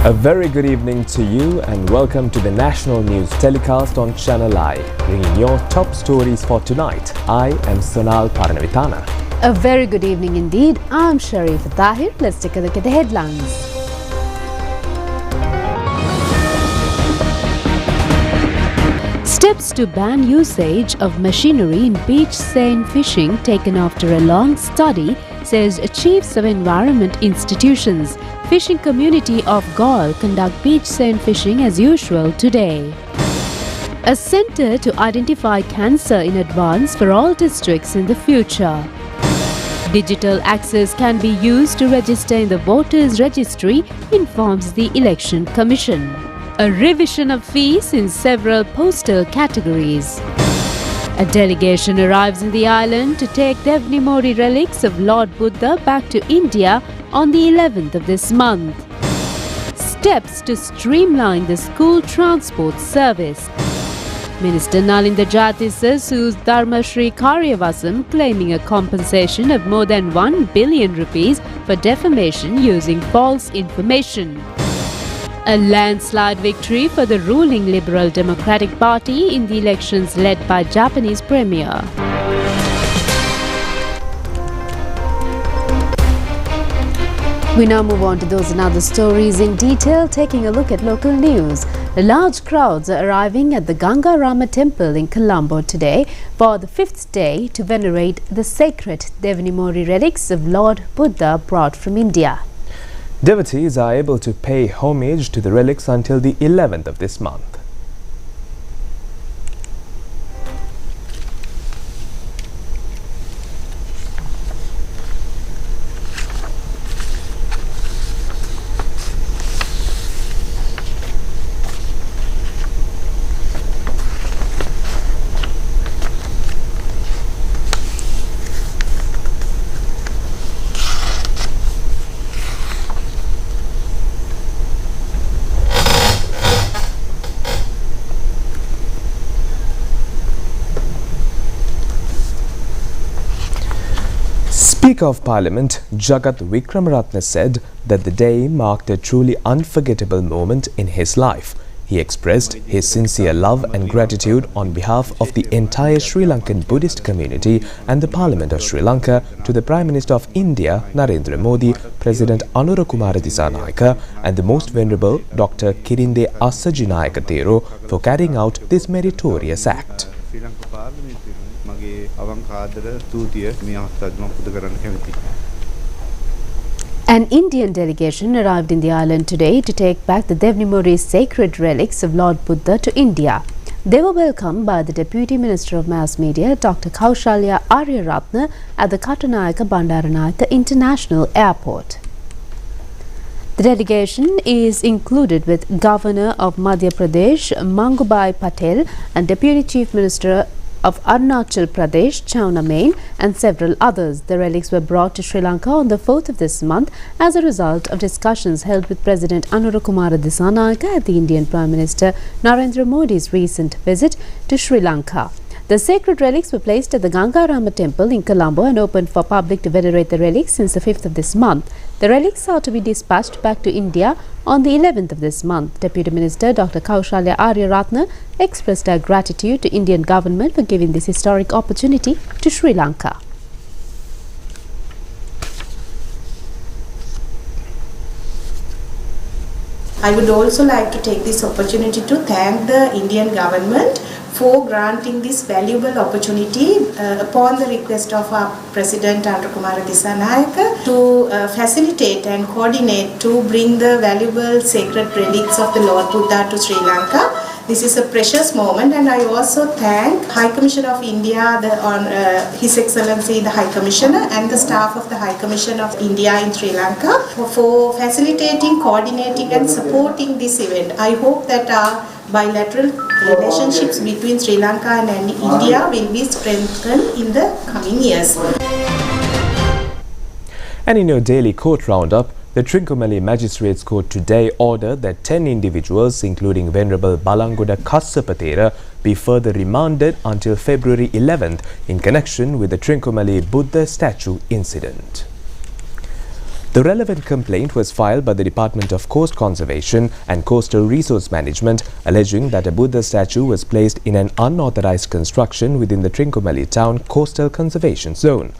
A very good evening to you and welcome to the national news telecast on ChannelEye, bringing your top stories for tonight. I am Sonal Paranavitana. A very good evening indeed. I'm Sharif Tahir. Let's take a look at the headlines. Steps to ban usage of machinery in beach seine fishing taken after a long study, says chiefs of environment institutions. Fishing community of Galle conduct beach seine fishing as usual today. A centre to identify cancer in advance for all districts in the future. Digital access can be used to register in the voters registry, informs the Election Commission. A revision of fees in several postal categories. A delegation arrives in the island to take Veneration relics of Lord Buddha back to India on the 11th of this month. Steps to streamline the school transport service. Minister Nalinda Jatisa sues Dharma Shri Karyavasam, claiming a compensation of more than 1 billion rupees for defamation using false information. A landslide victory for the ruling Liberal Democratic Party in the elections led by Japanese Premier. We now move on to those and other stories in detail, taking a look at local news. Large crowds are arriving at the Ganga Rama temple in Colombo today for the 5th day to venerate the sacred Veneration relics of Lord Buddha brought from India. Devotees are able to pay homage to the relics until the 11th of this month. Speaker of Parliament Jagat Vikramaratne said that the day marked a truly unforgettable moment in his life. He expressed his sincere love and gratitude on behalf of the entire Sri Lankan Buddhist community and the Parliament of Sri Lanka to the Prime Minister of India, Narendra Modi, President Anura Kumara Dissanayaka and the Most Venerable Dr. Kirinde Assajinayaka Thero for carrying out this meritorious act. An Indian delegation arrived in the island today to take back the Veneration sacred relics of Lord Buddha to India. They were welcomed by the Deputy Minister of Mass Media, Dr. Kaushalya Aryaratne, at the Katunayaka Bandaranayaka International Airport. The delegation is included with Governor of Madhya Pradesh, Mangubai Patel, and Deputy Chief Minister of Arunachal Pradesh, Chowna Main, and several others. The relics were brought to Sri Lanka on the 4th of this month as a result of discussions held with President Anura Kumara Dissanayaka at the Indian Prime Minister Narendra Modi's recent visit to Sri Lanka. The sacred relics were placed at the Ganga Rama temple in Colombo and opened for public to venerate the relics since the 5th of this month. The relics are to be dispatched back to India on the 11th of this month. Deputy Minister Dr. Kaushalya Aryaratne expressed her gratitude to Indian government for giving this historic opportunity to Sri Lanka. I would also like to take this opportunity to thank the Indian government for granting this valuable opportunity upon the request of our President Anura Kumara Dissanayaka to facilitate and coordinate to bring the valuable sacred relics of the Lord Buddha to Sri Lanka. This is a precious moment, and I also thank High Commissioner of India, His Excellency the High Commissioner, and the staff of the High Commission of India in Sri Lanka for facilitating, coordinating and supporting this event. I hope that our bilateral relationships between Sri Lanka and India will be strengthened in the coming years. And in your daily court roundup, the Trincomalee Magistrates Court today ordered that 10 individuals, including Venerable Balangoda Kassapathera, be further remanded until February 11th in connection with the Trincomalee Buddha statue incident. The relevant complaint was filed by the Department of Coast Conservation and Coastal Resource Management, alleging that a Buddha statue was placed in an unauthorized construction within the Trincomalee Town Coastal Conservation Zone.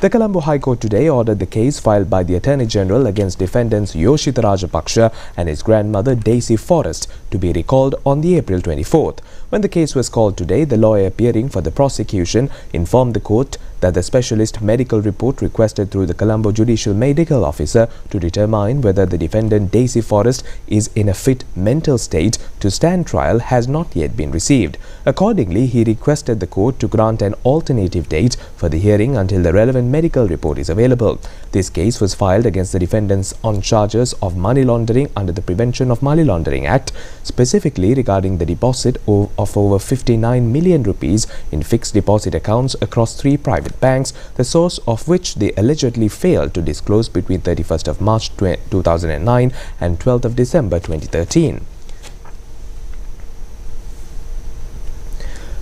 The Colombo High Court today ordered the case filed by the Attorney General against defendants Yoshitha Rajapaksa and his grandmother Daisy Forrest to be recalled on the April 24th. When the case was called today, the lawyer appearing for the prosecution informed the court that the specialist medical report requested through the Colombo Judicial Medical Officer to determine whether the defendant Daisy Forrest is in a fit mental state to stand trial has not yet been received. Accordingly, he requested the court to grant an alternative date for the hearing until the relevant medical report is available. This case was filed against the defendants on charges of money laundering under the Prevention of Money Laundering Act, specifically regarding the deposit of over 59 million rupees in fixed deposit accounts across 3 private banks, the source of which they allegedly failed to disclose between 31st of March 2009 and 12th of December 2013.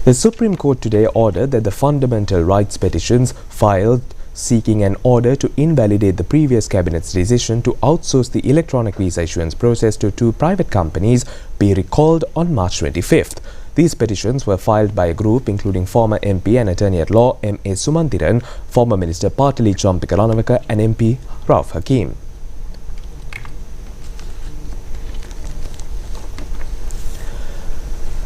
The Supreme Court today ordered that the fundamental rights petitions filed seeking an order to invalidate the previous cabinet's decision to outsource the electronic visa issuance process to 2 private companies be recalled on March 25th. These petitions were filed by a group including former MP and Attorney-at-Law M.A. Sumantiran, former Minister Patali Champikaranavaka and MP Rauf Hakim.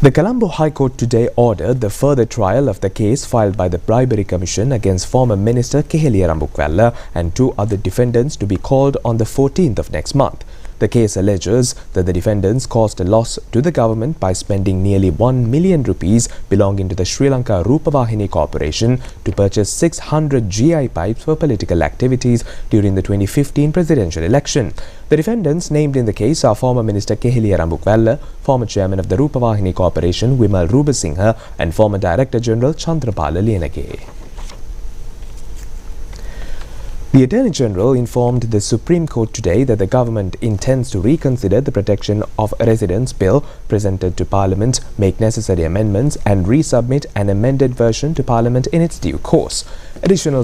The Colombo High Court today ordered the further trial of the case filed by the Bribery Commission against former Minister Keheliya Rambukwalla and 2 other defendants to be called on the 14th of next month. The case alleges that the defendants caused a loss to the government by spending nearly 1 million rupees belonging to the Sri Lanka Rupavahini Corporation to purchase 600 GI pipes for political activities during the 2015 presidential election. The defendants named in the case are former Minister Keheliya Rambukwalla, former chairman of the Rupavahini Corporation Wimal Rubasinghe and former Director General Chandrapala Lienage. The Attorney General informed the Supreme Court today that the government intends to reconsider the Protection of Residence Bill presented to Parliament, make necessary amendments and resubmit an amended version to Parliament in its due course. Additional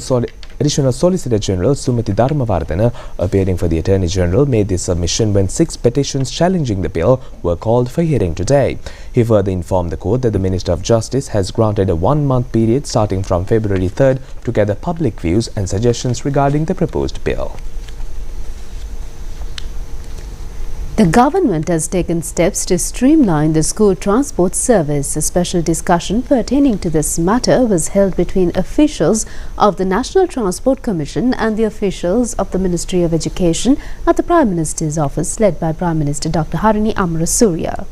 Solicitor General Sumati Dharmavardhana, appearing for the Attorney General, made this submission when 6 petitions challenging the bill were called for hearing today. He further informed the court that the Minister of Justice has granted a 1-month period starting from February 3rd to gather public views and suggestions regarding the proposed bill. The government has taken steps to streamline the school transport service. A special discussion pertaining to this matter was held between officials of the National Transport Commission and the officials of the Ministry of Education at the Prime Minister's office, led by Prime Minister Dr. Harini Amarasurya.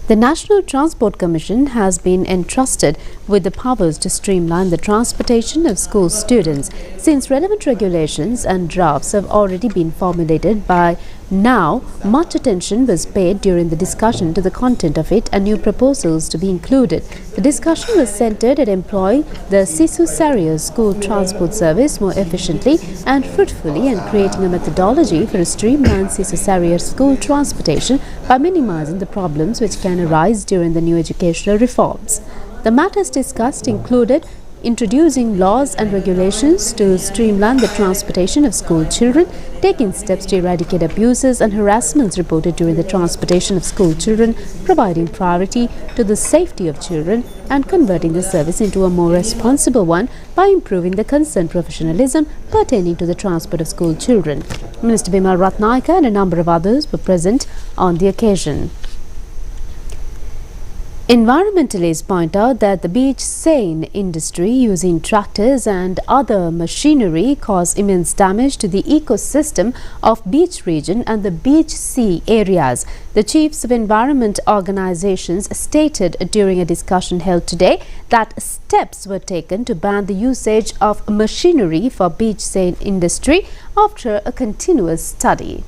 The National Transport Commission has been entrusted with the powers to streamline the transportation of school students. Since relevant regulations and drafts have already been formulated by now, much attention was paid during the discussion to the content of it and new proposals to be included. The discussion was centered at employing the Sisu Sarrier school transport service more efficiently and fruitfully and creating a methodology for a streamlined Sisu Sarrier school transportation by minimizing the problems which can arise during the new educational reforms. The matters discussed included introducing laws and regulations to streamline the transportation of school children, taking steps to eradicate abuses and harassments reported during the transportation of school children, providing priority to the safety of children, and converting the service into a more responsible one by improving the concerned professionalism pertaining to the transport of school children. Minister Bimal Ratnayaka and a number of others were present on the occasion. Environmentalists point out that the beach seine industry using tractors and other machinery cause immense damage to the ecosystem of beach region and the beach sea areas. The chiefs of environment organizations stated during a discussion held today that steps were taken to ban the usage of machinery for beach seine industry after a continuous study.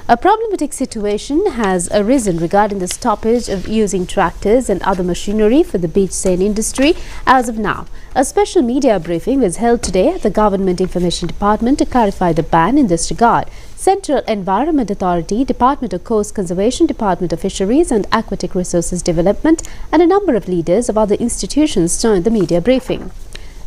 A problematic situation has arisen regarding the stoppage of using tractors and other machinery for the beach seine industry as of now. A special media briefing was held today at the Government Information Department to clarify the ban in this regard. Central Environment Authority, Department of Coast Conservation, Department of Fisheries and Aquatic Resources Development and a number of leaders of other institutions joined the media briefing.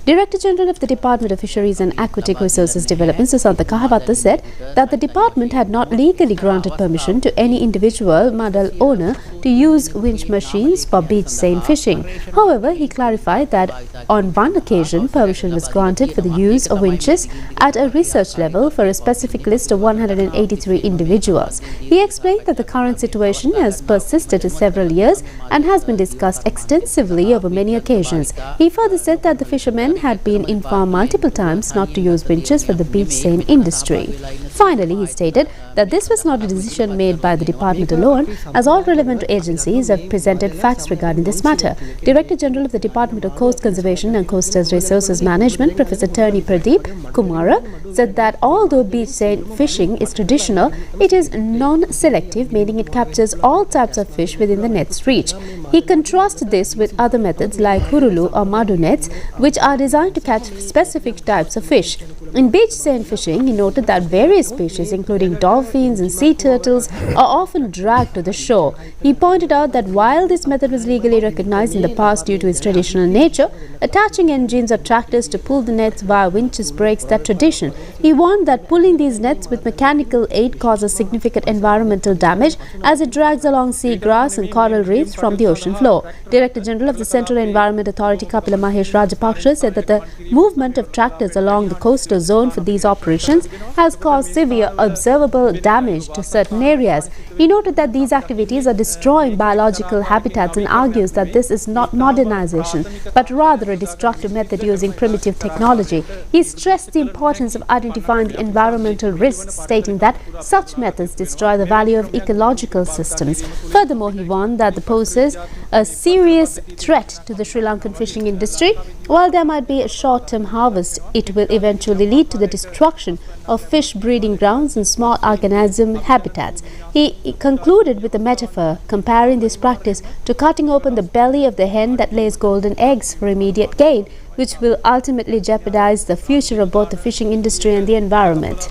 Director General of the Department of Fisheries and Aquatic Resources Development, Susanta Kahavatta, said that the department had not legally granted permission to any individual madal owner to use winch machines for beach seine fishing. However, he clarified that on one occasion, permission was granted for the use of winches at a research level for a specific list of 183 individuals. He explained that the current situation has persisted for several years and has been discussed extensively over many occasions. He further said that the fishermen had been informed multiple times not to use winches for the beach seine industry. Finally, he stated that this was not a decision made by the department alone, as all relevant agencies have presented facts regarding this matter. Director General of the Department of Coast Conservation and Coastal Resources Management, Professor Tony Pradeep Kumara, said that although beach seine fishing is traditional, it is non-selective, meaning it captures all types of fish within the net's reach. He contrasted this with other methods like hurulu or madu nets, which are designed to catch specific types of fish. In beach seine fishing, he noted that various species, including dolphins and sea turtles, are often dragged to the shore. He pointed out that while this method was legally recognized in the past due to its traditional nature, attaching engines or tractors to pull the nets via winches breaks that tradition. He warned that pulling these nets with mechanical aid causes significant environmental damage as it drags along seagrass and coral reefs from the ocean floor. Director General of the Central Environment Authority, Kapila Mahesh Rajapaksha, said that the movement of tractors along the coastal zone for these operations has caused severe observable damage to certain areas. He noted that these activities are destroying biological habitats and argues that this is not modernization, but rather a destructive method using primitive technology. He stressed the importance of identifying the environmental risks, stating that such methods destroy the value of ecological systems. Furthermore, he warned that the poses a serious threat to the Sri Lankan fishing industry. While there might be a short-term harvest, it will eventually lead to the destruction of fish breeding grounds and small organism habitats. He concluded with a metaphor, comparing this practice to cutting open the belly of the hen that lays golden eggs for immediate gain, which will ultimately jeopardize the future of both the fishing industry and the environment.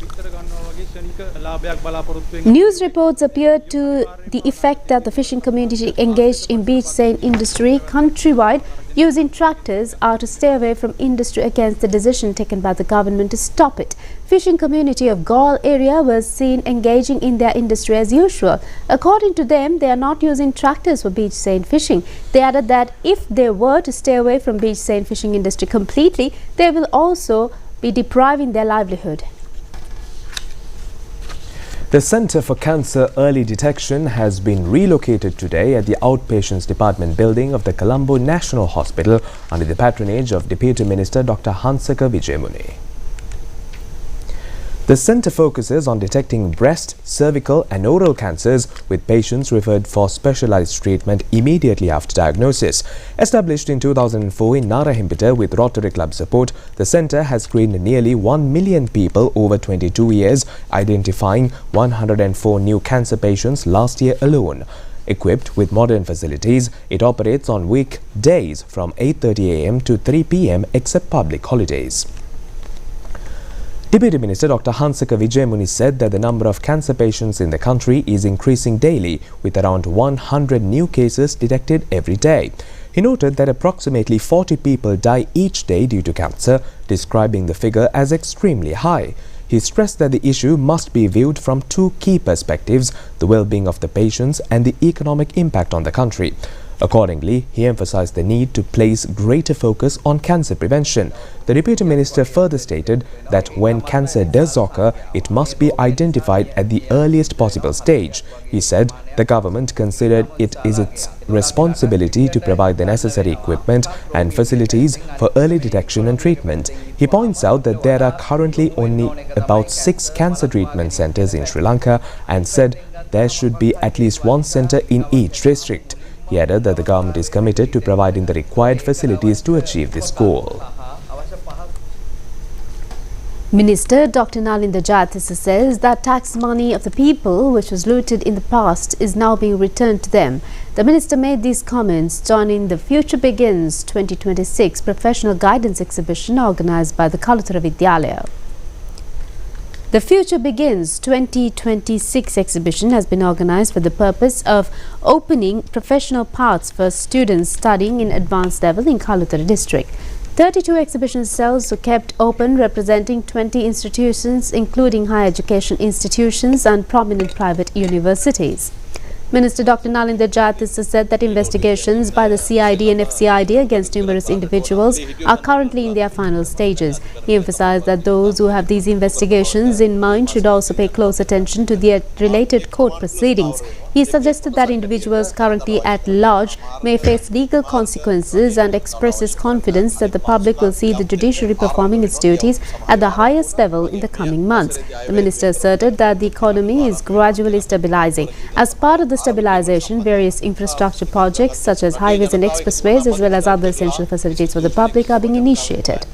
News reports appeared to the effect that the fishing community engaged in beach seine industry countrywide using tractors are to stay away from industry against the decision taken by the government to stop it. Fishing community of Galle area was seen engaging in their industry as usual. According to them, they are not using tractors for beach seine fishing. They added that if they were to stay away from beach seine fishing industry completely, they will also be depriving their livelihood. The Centre for Cancer Early Detection has been relocated today at the Outpatients Department building of the Colombo National Hospital under the patronage of Deputy Minister Dr. Hansaka Vijayamuni. The centre focuses on detecting breast, cervical and oral cancers with patients referred for specialized treatment immediately after diagnosis. Established in 2004 in Narahimpeta with Rotary Club support, the centre has screened nearly 1 million people over 22 years, identifying 104 new cancer patients last year alone. Equipped with modern facilities, it operates on weekdays from 8:30 a.m. to 3 p.m. except public holidays. Deputy Minister Dr. Hansaka Vijayamuni said that the number of cancer patients in the country is increasing daily, with around 100 new cases detected every day. He noted that approximately 40 people die each day due to cancer, describing the figure as extremely high. He stressed that the issue must be viewed from two key perspectives: the well-being of the patients and the economic impact on the country. Accordingly, he emphasized the need to place greater focus on cancer prevention. The Deputy Minister further stated that when cancer does occur, it must be identified at the earliest possible stage. He said the government considered it is its responsibility to provide the necessary equipment and facilities for early detection and treatment. He points out that there are currently only about 6 cancer treatment centers in Sri Lanka and said there should be at least one center in each district. He added that the government is committed to providing the required facilities to achieve this goal. Minister Dr. Nalinda Jayatissa says that tax money of the people which was looted in the past is now being returned to them. The minister made these comments joining the Future Begins 2026 professional guidance exhibition organized by the Kalutara Vidyalaya. The Future Begins 2026 exhibition has been organized for the purpose of opening professional paths for students studying in advanced level in Kalutara district. 32 exhibition cells were kept open, representing 20 institutions, including higher education institutions and prominent private universities. Minister Dr. Nalinda Jayatissa said that investigations by the CID and FCID against numerous individuals are currently in their final stages. He emphasized that those who have these investigations in mind should also pay close attention to their related court proceedings. He suggested that individuals currently at large may face legal consequences and expresses confidence that the public will see the judiciary performing its duties at the highest level in the coming months. The minister asserted that the economy is gradually stabilizing. As part of the stabilization, various infrastructure projects such as highways and expressways as well as other essential facilities for the public are being initiated.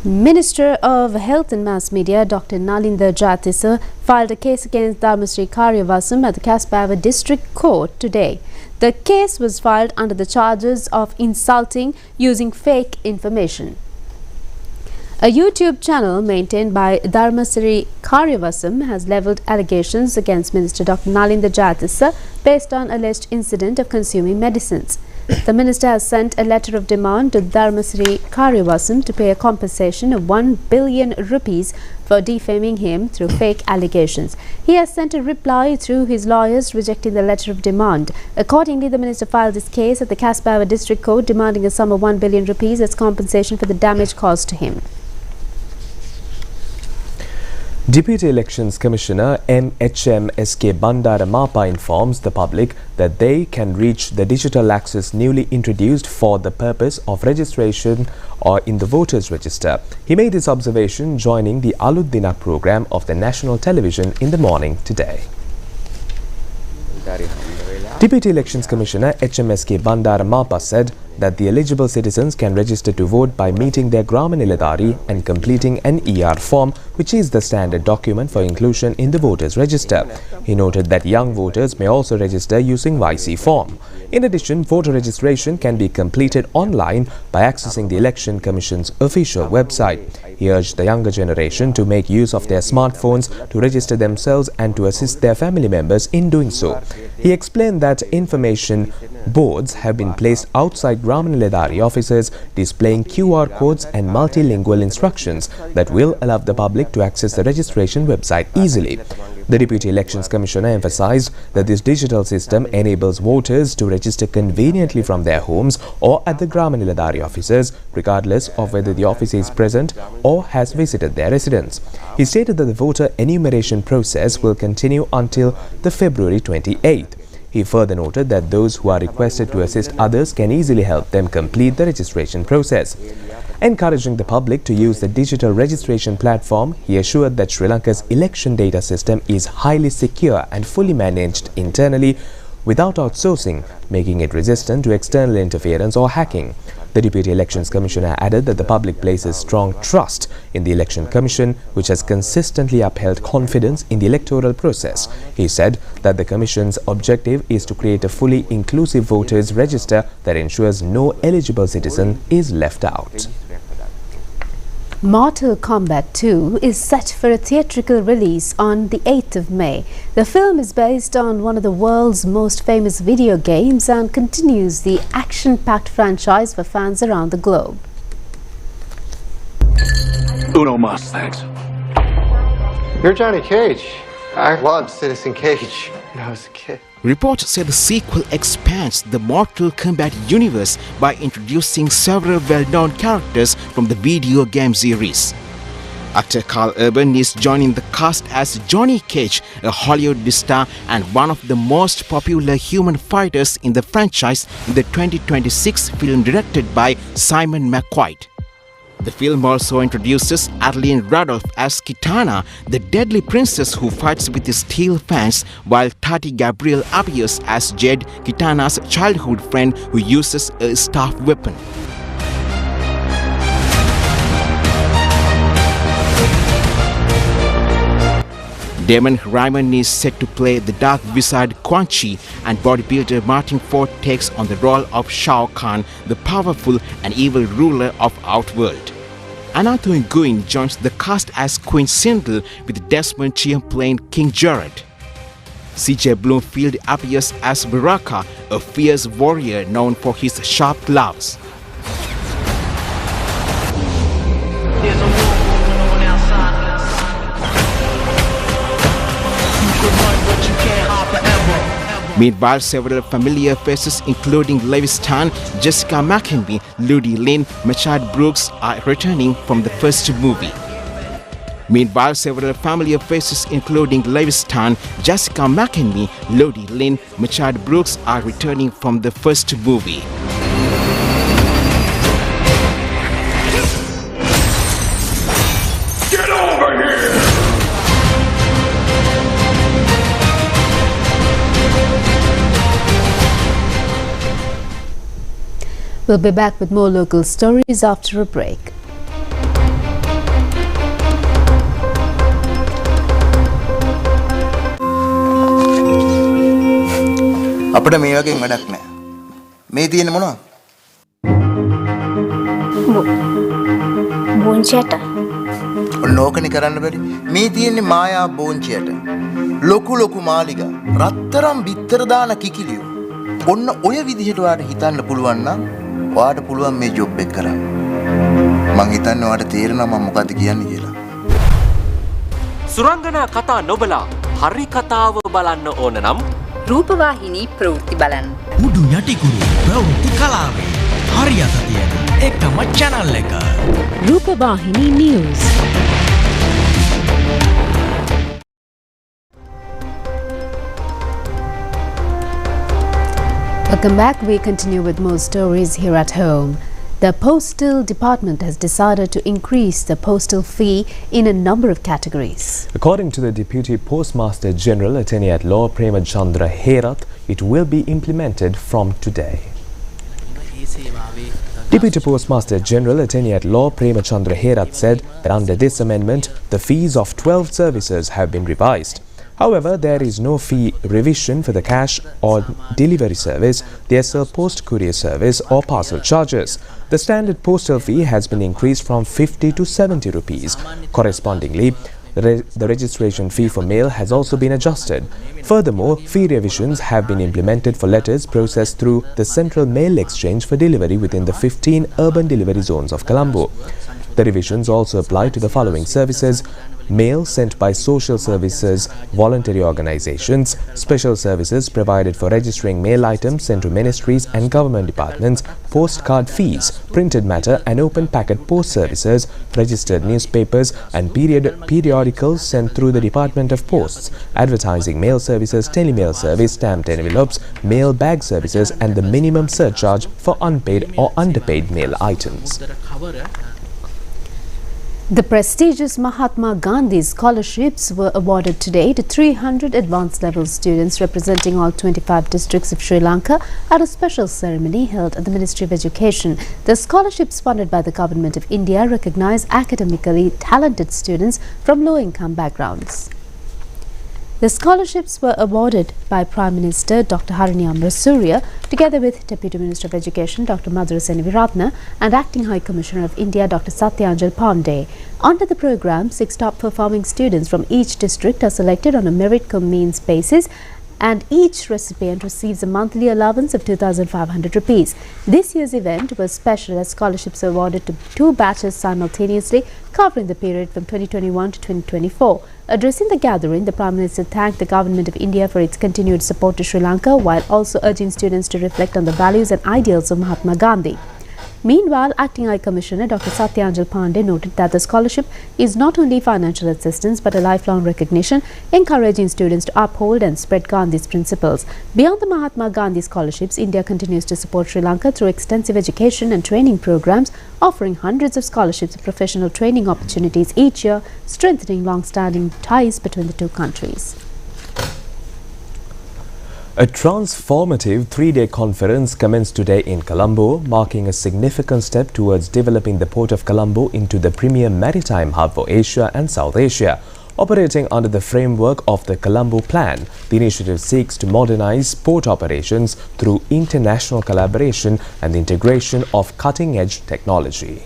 Minister of Health and Mass Media Dr. Nalinda Jayatissa filed a case against Dharmasri Karyavasam at the Kasbava District Court today. The case was filed under the charges of insulting using fake information. A YouTube channel maintained by Dharmasri Karyavasam has levelled allegations against Minister Dr. Nalinda Jayatissa based on alleged incident of consuming medicines. The minister has sent a letter of demand to Dharmasri Karyavasam to pay a compensation of 1 billion rupees for defaming him through fake allegations. He has sent a reply through his lawyers rejecting the letter of demand. Accordingly, the minister filed this case at the Kasbava District Court demanding a sum of 1 billion rupees as compensation for the damage caused to him. Deputy Elections Commissioner MHM.SK Bandara Mapa informs the public that they can reach the digital access newly introduced for the purpose of registration or in the voters register. He made this observation joining the Alud Dinak program of the national television in the morning today. Deputy Elections Commissioner HMSK Bandara Mapa said that the eligible citizens can register to vote by meeting their Grama Niladhari and completing an ER form, which is the standard document for inclusion in the voters register. He noted that young voters may also register using YC form. In addition, voter registration can be completed online by accessing the Election Commission's official website. He urged the younger generation to make use of their smartphones to register themselves and to assist their family members in doing so. He explained that information boards have been placed outside Grama Niladhari offices displaying QR codes and multilingual instructions that will allow the public to access the registration website easily. The Deputy Elections Commissioner emphasized that this digital system enables voters to register conveniently from their homes or at the Grama Niladhari offices, regardless of whether the office is present or has visited their residence. He stated that the voter enumeration process will continue until the February 28th. He further noted that those who are requested to assist others can easily help them complete the registration process. Encouraging the public to use the digital registration platform, he assured that Sri Lanka's election data system is highly secure and fully managed internally without outsourcing, making it resistant to external interference or hacking. The Deputy Elections Commissioner added that the public places strong trust in the Election Commission, which has consistently upheld confidence in the electoral process. He said that the Commission's objective is to create a fully inclusive voters register that ensures no eligible citizen is left out. Mortal Kombat 2 is set for a theatrical release on the 8th of May. The film is based on one of the world's most famous video games and continues the action-packed franchise for fans around the globe. Uno mas, thanks. You're Johnny Cage. I loved Citizen Cage when I was a kid. Reports say the sequel expands the Mortal Kombat universe by introducing several well-known characters from the video game series. Actor Carl Urban is joining the cast as Johnny Cage, a Hollywood star and one of the most popular human fighters in the franchise in the 2026 film directed by Simon McQuaid. The film also introduces Adeline Rudolph as Kitana, the deadly princess who fights with steel fangs, while Tati Gabriel appears as Jed, Kitana's childhood friend who uses a staff weapon. Damon Ryman is set to play the dark wizard Quan Chi, and bodybuilder Martin Ford takes on the role of Shao Kahn, the powerful and evil ruler of Outworld. Anna Nguyen joins the cast as Queen Sindel, with Desmond Chiam playing King Jared. CJ Bloomfield appears as Baraka, a fierce warrior known for his sharp gloves. Meanwhile, several familiar faces including Lewis Tan, Jessica McKenby, Ludi Lin, Machad Brooks are returning from the first movie. Meanwhile, several familiar faces including Lewis Tan, Jessica McKenby, Lodi Lin, Machad Brooks are returning from the first movie. Get over here! We'll be back with more local stories after a break. අපිට මේ වගේ වැඩක් නෑ. මේ තියෙන්නේ මොනවද? බෝංචියට. ඔන්නෝකනේ කරන්න බැරි. මේ තියෙන්නේ මායා බෝංචියට. ලොකු මාලිගා. රත්තරන් බිත්තර දාන කිකිලියෝ. ඔන්න ඔය විදිහට ඔයාලට හිතන්න පුළුවන් නම් ඔයාලට පුළුවන් මේ ජොබ් එක කරන්න. මං හිතන්නේ ඔයාලට තේරෙනවා මම මොකද්ද කියන්නේ කියලා. සුරංගනා කතා නොබලා හරි කතාව බලන්න ඕන නම් රූපවාහිනී ප්‍රවෘත්ති බලන්න. උඩු යටිකුරු ප්‍රවෘත්ති කලාවේ හරියට තියෙන එකම channel එක. Rupavahini News. Welcome back. We continue with more stories here at home. The Postal Department has decided to increase the postal fee in a number of categories. According to the Deputy Postmaster General, Attorney at Law Premachandra Herath, it will be implemented from today. Deputy Postmaster General, Attorney at Law Premachandra Herath said that under this amendment, the fees of 12 services have been revised. However, there is no fee revision for the cash or delivery service, the SL Post Courier service or parcel charges. The standard postal fee has been increased from 50 to 70 rupees. Correspondingly, the registration fee for mail has also been adjusted. Furthermore, fee revisions have been implemented for letters processed through the Central Mail Exchange for delivery within the 15 urban delivery zones of Colombo. The revisions also apply to the following services: mail sent by social services, voluntary organizations, special services provided for registering mail items sent to ministries and government departments, postcard fees, printed matter and open packet post services, registered newspapers and periodicals sent through the Department of Posts, advertising mail services, telemail service, stamped envelopes, mail bag services and the minimum surcharge for unpaid or underpaid mail items. The prestigious Mahatma Gandhi scholarships were awarded today to 300 advanced level students representing all 25 districts of Sri Lanka at a special ceremony held at the Ministry of Education. The scholarships funded by the Government of India recognize academically talented students from low-income backgrounds. The scholarships were awarded by Prime Minister Dr. Harini Amrasuriya together with Deputy Minister of Education Dr. Madhura Seneviratne and Acting High Commissioner of India Dr. Satyanjal Pandey. Under the program, 6 top performing students from each district are selected on a merit cum means basis, and each recipient receives a monthly allowance of 2,500 rupees. This year's event was special as scholarships were awarded to 2 batches simultaneously covering the period from 2021 to 2024. Addressing the gathering, the Prime Minister thanked the Government of India for its continued support to Sri Lanka while also urging students to reflect on the values and ideals of Mahatma Gandhi. Meanwhile, Acting High Commissioner Dr. Satyanjal Pandey noted that the scholarship is not only financial assistance but a lifelong recognition, encouraging students to uphold and spread Gandhi's principles. Beyond the Mahatma Gandhi scholarships, India continues to support Sri Lanka through extensive education and training programs, offering hundreds of scholarships and professional training opportunities each year, strengthening long-standing ties between the two countries. A transformative 3-day conference commenced today in Colombo, marking a significant step towards developing the port of Colombo into the premier maritime hub for Asia and South Asia. Operating under the framework of the Colombo Plan, the initiative seeks to modernize port operations through international collaboration and the integration of cutting-edge technology.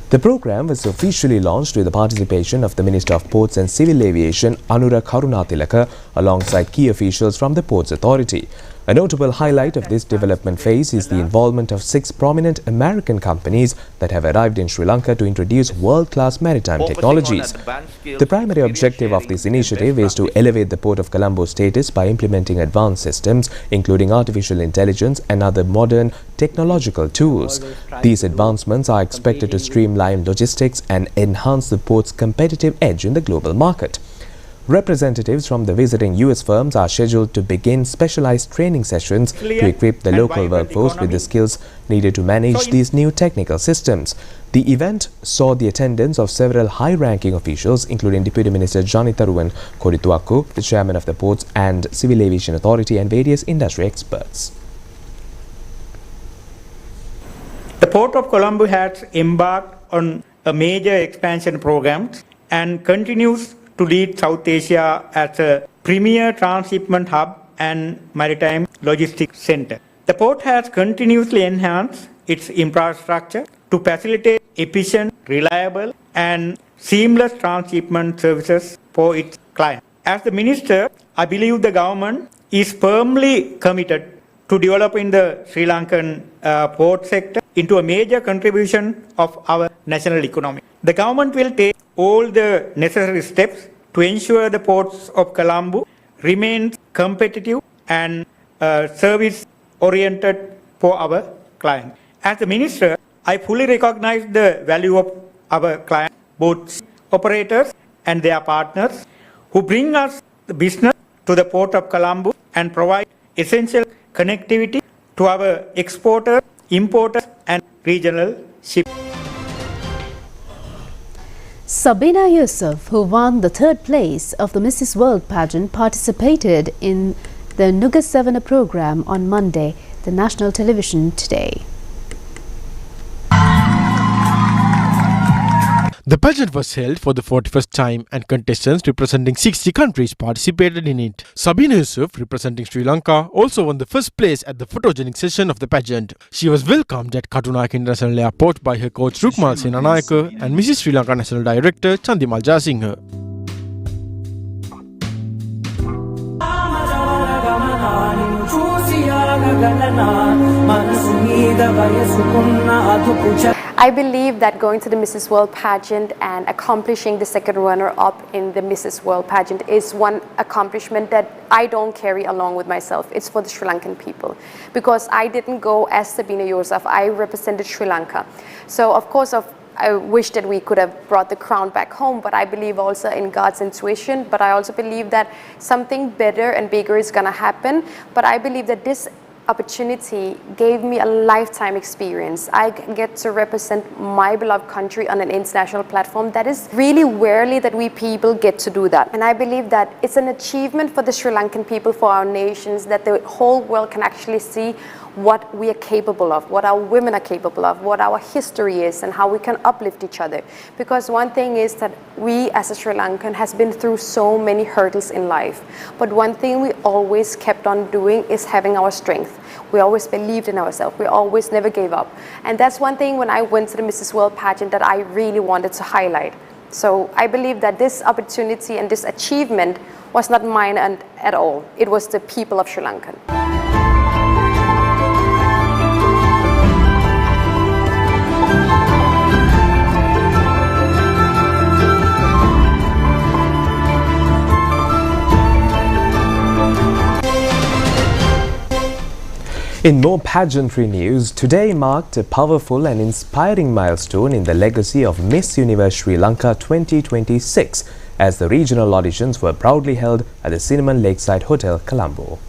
The program was officially launched with the participation of the Minister of Ports and Civil Aviation Anura Karunatilaka alongside key officials from the Ports Authority. A notable highlight of this development phase is the involvement of 6 prominent American companies that have arrived in Sri Lanka to introduce world-class maritime technologies. The primary objective of this initiative is to elevate the Port of Colombo's status by implementing advanced systems, including artificial intelligence and other modern technological tools. These advancements are expected to streamline logistics and enhance the port's competitive edge in the global market. Representatives from the visiting US firms are scheduled to begin specialized training sessions to equip the local workforce with the skills needed to manage these new technical systems. The event saw the attendance of several high-ranking officials, including Deputy Minister Janitharuwan Korituakku, the chairman of the ports and Civil Aviation Authority, and various industry experts. The Port of Colombo has embarked on a major expansion program and continues to lead South Asia as a premier transshipment hub and maritime logistics center. The port has continuously enhanced its infrastructure to facilitate efficient, reliable and seamless transshipment services for its clients. As the Minister, I believe the government is firmly committed to developing the Sri Lankan port sector into a major contribution of our national economy. The government will take all the necessary steps to ensure the ports of Colombo remain competitive and service-oriented for our clients. As the Minister, I fully recognize the value of our clients, both operators and their partners, who bring us the business to the Port of Colombo and provide essential connectivity to our exporters, importers and regional shipping. Sabina Yusuf, who won the 3rd place of the Mrs. World pageant, participated in the Nuga Savana program on Monday, the national television today. The pageant was held for the 41st time and contestants representing 60 countries participated in it. Sabina Yusuf, representing Sri Lanka, also won the 1st place at the photogenic session of the pageant. She was welcomed at Katunayake International Airport by her coach Rukmal Senanayake and Mrs. Sri Lanka National Director Chandimal Jasinghe. I believe that going to the Mrs. World pageant and accomplishing the 2nd runner-up in the Mrs. World pageant is one accomplishment that I don't carry along with myself. It's for the Sri Lankan people. Because I didn't go as Sabina Yusuf, I represented Sri Lanka. So of course, I wish that we could have brought the crown back home, but I believe also in God's intuition. But I also believe that something better and bigger is going to happen. But I believe that this opportunity gave me a lifetime experience. I get to represent my beloved country on an international platform. That is really rarely that we people get to do that. And I believe that it's an achievement for the Sri Lankan people, for our nations, that the whole world can actually see what we are capable of, what our women are capable of, what our history is, and how we can uplift each other. Because one thing is that we as a Sri Lankan has been through so many hurdles in life. But one thing we always kept on doing is having our strength. We always believed in ourselves. We always never gave up. And that's one thing when I went to the Mrs. World pageant that I really wanted to highlight. So I believe that this opportunity and this achievement was not mine at all. It was the people of Sri Lanka. In more pageantry news, today marked a powerful and inspiring milestone in the legacy of Miss Universe Sri Lanka 2026 as the regional auditions were proudly held at the Cinnamon Lakeside Hotel, Colombo.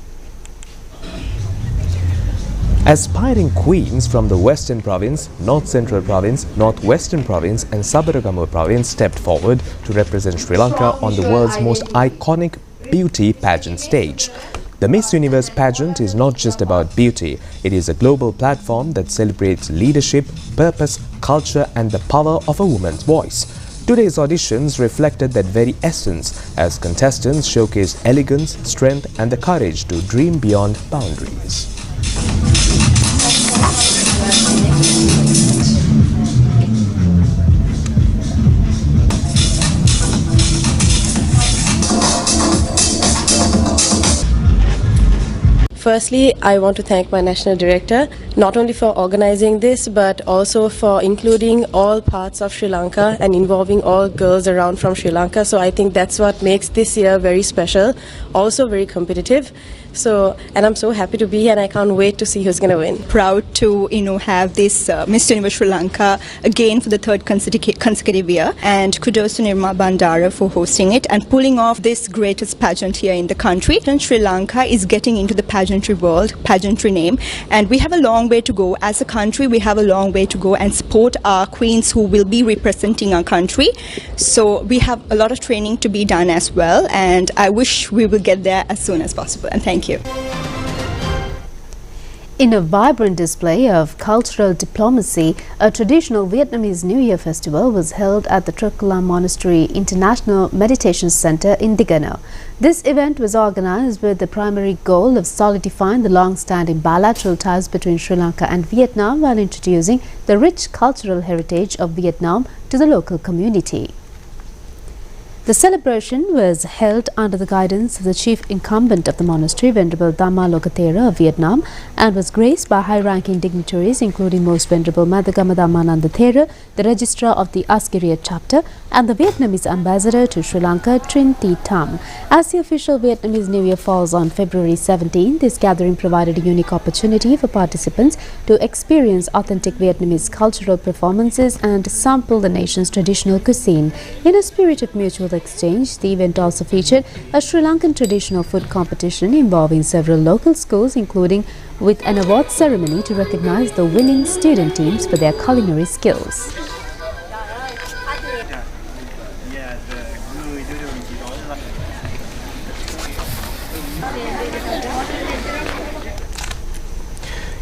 Aspiring queens from the Western Province, North Central Province, Northwestern Province and Sabaragamuwa Province stepped forward to represent Sri Lanka on the world's most iconic beauty pageant stage. The Miss Universe pageant is not just about beauty, it is a global platform that celebrates leadership, purpose, culture and the power of a woman's voice. Today's auditions reflected that very essence as contestants showcased elegance, strength and the courage to dream beyond boundaries. Firstly, I want to thank my national director, not only for organizing this, but also for including all parts of Sri Lanka and involving all girls around from Sri Lanka. So I think that's what makes this year very special, also very competitive. And I'm so happy to be here, and I can't wait to see who's going to win. Proud to, have this Miss Universe Sri Lanka again for the third consecutive year. And kudos to Nirma Bandara for hosting it and pulling off this greatest pageant here in the country. And Sri Lanka is getting into the pageantry world, pageantry name. And we have a long way to go. As a country, we have a long way to go and support our queens who will be representing our country. So we have a lot of training to be done as well. And I wish we will get there as soon as possible. And thank you. In a vibrant display of cultural diplomacy, a traditional Vietnamese New Year festival was held at the Trukla Monastery International Meditation Center in Digano. This event was organized with the primary goal of solidifying the long-standing bilateral ties between Sri Lanka and Vietnam while introducing the rich cultural heritage of Vietnam to the local community. The celebration was held under the guidance of the chief incumbent of the monastery, Venerable Dhamma Lokathera of Vietnam, and was graced by high-ranking dignitaries including Most Venerable Madhagama Dhammananda Thera, the registrar of the Asgiriya chapter, and the Vietnamese ambassador to Sri Lanka, Trinh Thi Tam. As the official Vietnamese New Year falls on February 17, this gathering provided a unique opportunity for participants to experience authentic Vietnamese cultural performances and sample the nation's traditional cuisine. In a spirit of mutual exchange, the event also featured a Sri Lankan traditional food competition involving several local schools, including with an award ceremony to recognize the winning student teams for their culinary skills.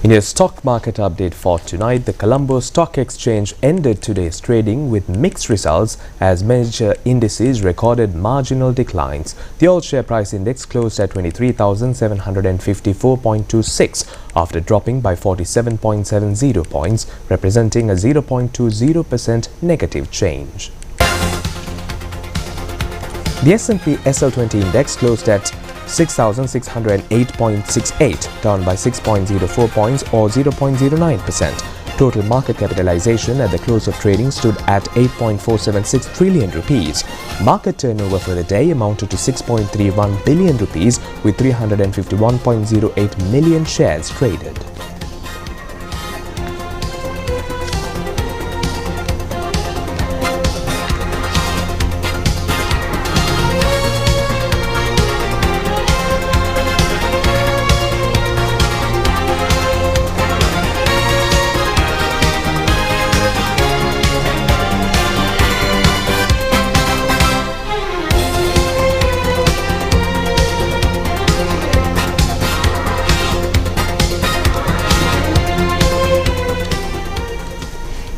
In a stock market update for tonight, the Colombo Stock Exchange ended today's trading with mixed results as major indices recorded marginal declines. The all-share price index closed at 23,754.26 after dropping by 47.70 points, representing a 0.20% negative change. The S&P SL20 index closed at 6,608.68, down by 6.04 points or 0.09%. Total market capitalization at the close of trading stood at 8.476 trillion rupees. Market turnover for the day amounted to 6.31 billion rupees with 351.08 million shares traded.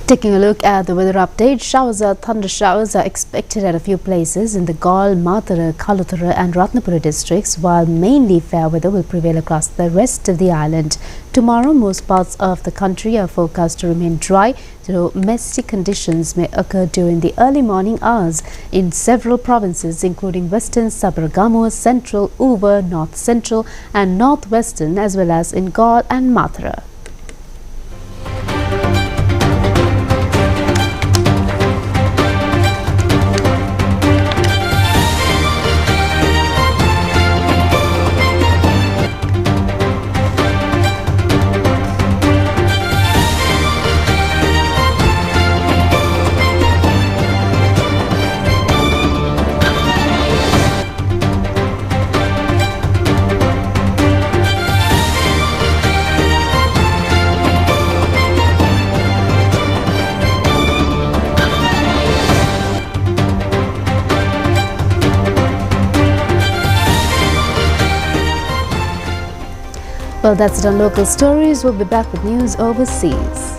Taking a look at the weather update, thunder showers are expected at a few places in the Galle, Mathura, Kaluthara and Ratnapura districts, while mainly fair weather will prevail across the rest of the island. Tomorrow, most parts of the country are forecast to remain dry, though misty conditions may occur during the early morning hours in several provinces, including Western Sabaragamuwa, Central, Uva, North Central and Northwestern, as well as in Galle and Mathura. Well, that's it on local stories. We'll be back with news overseas.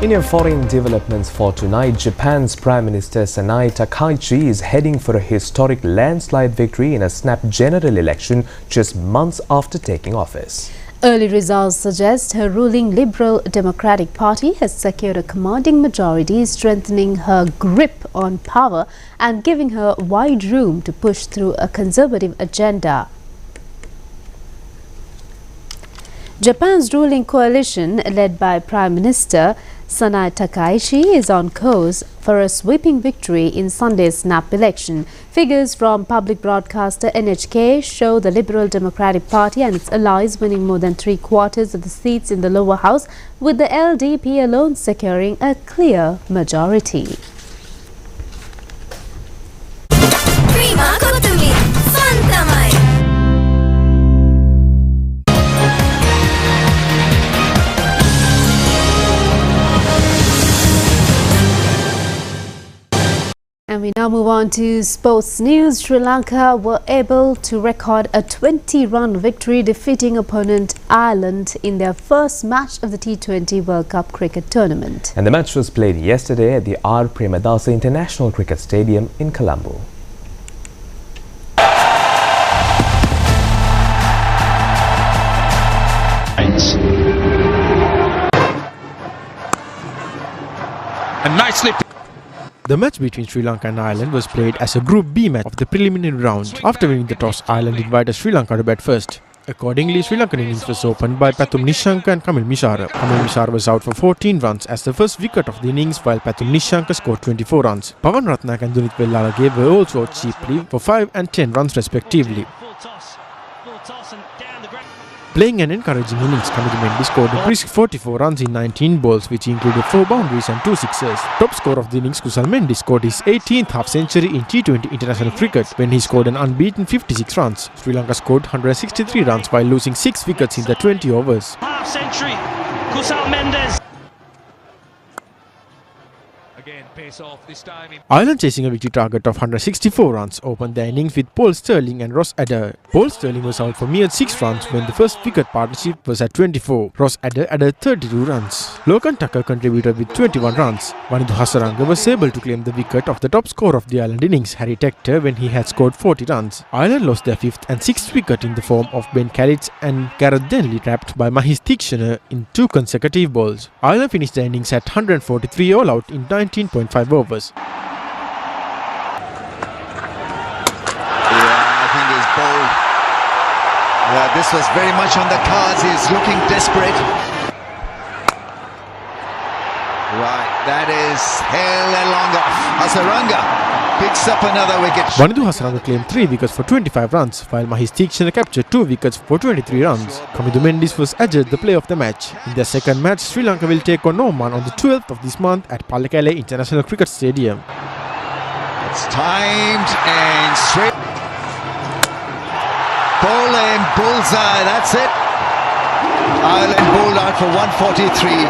In your foreign developments for tonight, Japan's Prime Minister Sanai Takaichi is heading for a historic landslide victory in a snap general election just months after taking office. Early results suggest her ruling Liberal Democratic Party has secured a commanding majority, strengthening her grip on power and giving her wide room to push through a conservative agenda. Japan's ruling coalition, led by Prime Minister Sanai Takaichi, is on course for a sweeping victory in Sunday's snap election. Figures from public broadcaster NHK show the Liberal Democratic Party and its allies winning more than 3/4 of the seats in the lower house, with the LDP alone securing a clear majority. And we now move on to sports news. Sri Lanka were able to record a 20-run victory, defeating opponent Ireland in their first match of the T20 World Cup cricket tournament. And the match was played yesterday at the R. Premadasa International Cricket Stadium in Colombo. And nicely. The match between Sri Lanka and Ireland was played as a Group B match of the preliminary round. After winning the toss, Ireland invited Sri Lanka to bat first. Accordingly, Sri Lankan innings was opened by Pathum Nishanka and Kamil Mishara. Kamil Mishara was out for 14 runs as the first wicket of the innings, while Pathum Nishanka scored 24 runs. Pawan Ratnak and Dunit Vellalage were also out cheaply for 5 and 10 runs respectively. Playing an encouraging innings, Kamil scored a brisk 44 runs in 19 balls, which included 4 boundaries and 2 sixers. Top scorer of the innings, Kusal Mendis, scored his 18th half-century in T20 international cricket when he scored an unbeaten 56 runs. Sri Lanka scored 163 runs while losing 6 wickets in the 20 overs. Half-century, Kusal Mendis. Again, pace off this time. Ireland, chasing a victory target of 164 runs, opened their innings with Paul Stirling and Ross Adder. Paul Stirling was out for mere 6 runs when the first wicket partnership was at 24. Ross Adder added 32 runs. Lokan Tucker contributed with 21 runs. Vanidhu Hasaranga was able to claim the wicket of the top scorer of the Ireland innings, Harry Tector, when he had scored 40 runs. Ireland lost their 5th and 6th wicket in the form of Ben Kalitz and Gareth Denley, trapped by Mahis Theekshana in 2 consecutive balls. Ireland finished their innings at 143 all out in 19.5 overs. This was very much on the cards. He's looking desperate. Right, that is held along off. Hasaranga picks up another wicket. Vanidhu Hasaranga claimed 3 wickets for 25 runs, while Mahis Theekshana captured 2 wickets for 23 runs. Kamidhu Mendis was adjudged the player of the match. In their second match, Sri Lanka will take on Oman on the 12th of this month at Pallekele International Cricket Stadium. It's timed and straight. Bowling bullseye, that's it. Ireland bowled out for 143.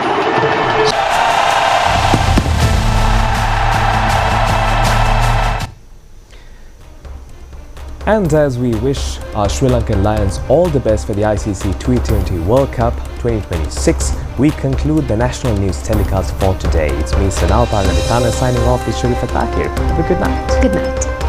And as we wish our Sri Lankan Lions all the best for the ICC T20 World Cup 2026, we conclude the national news telecast for today. It's me, Sanal Paranavitana, signing off with Sharifat Tahir. Have a good night. Good night.